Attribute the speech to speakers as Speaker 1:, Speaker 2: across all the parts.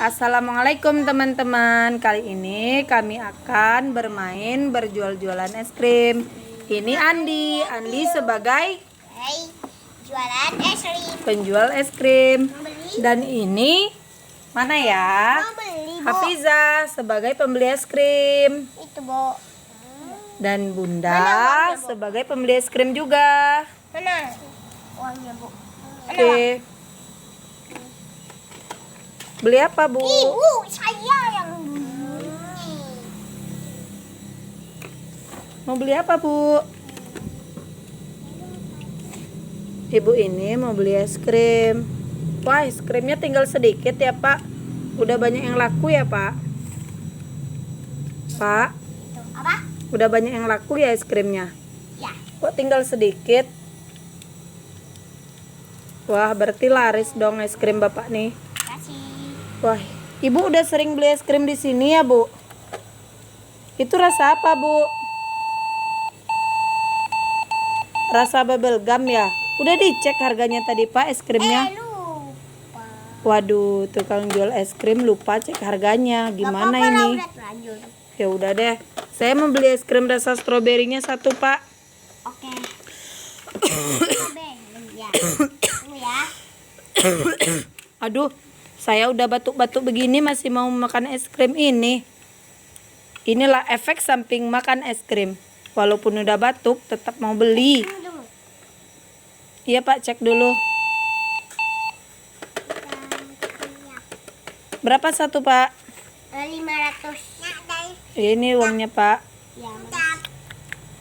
Speaker 1: Assalamualaikum teman-teman. Kali ini kami akan bermain berjual-jualan es krim. Ini Andi sebagai
Speaker 2: jualan es krim.
Speaker 1: penjual es krim. Dan ini mana ya? Hafiza sebagai pembeli es krim.
Speaker 2: Itu, Bo.
Speaker 1: Dan Bunda sebagai pembeli es krim juga.
Speaker 2: Mana uangnya, Bu?
Speaker 1: Oke. Beli apa, Bu?
Speaker 2: Ibu, saya yang
Speaker 1: Mau beli apa, Bu? Ibu ini mau beli es krim. Wah, es krimnya tinggal sedikit ya, Pak. Udah banyak yang laku ya, Pak? Pak,
Speaker 2: apa?
Speaker 1: udah banyak yang laku ya es krimnya?
Speaker 2: Ya.
Speaker 1: Kok tinggal sedikit? Wah, berarti laris dong es krim Bapak nih.
Speaker 2: Kasih.
Speaker 1: Wah, Ibu udah sering beli es krim di sini ya, Bu? Itu rasa apa, Bu? Rasa bubble gum ya? Udah dicek harganya tadi, Pak, es krimnya?
Speaker 2: Lupa.
Speaker 1: Waduh, tukang jual es krim lupa cek harganya. Gimana ini?
Speaker 2: Udah terlanjur.
Speaker 1: Ya udah deh. Saya mau beli es krim rasa stroberinya satu, Pak.
Speaker 2: Oke. Ya. Tunggu ya.
Speaker 1: Aduh, saya udah batuk-batuk begini masih mau makan es krim ini. Inilah efek samping makan es krim. Walaupun udah batuk, tetap mau beli.
Speaker 2: Tunggu.
Speaker 1: Iya, Pak, cek dulu. Berapa satu, Pak?
Speaker 2: 500.
Speaker 1: Ini uangnya, Pak.
Speaker 2: Ya,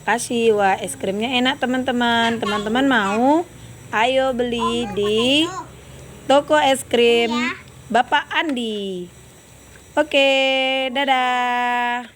Speaker 1: Kasih. Wah, es krimnya enak, teman-teman. Teman-teman mau? Ayo beli di toko es krim Bapak Andi. Oke, dadah.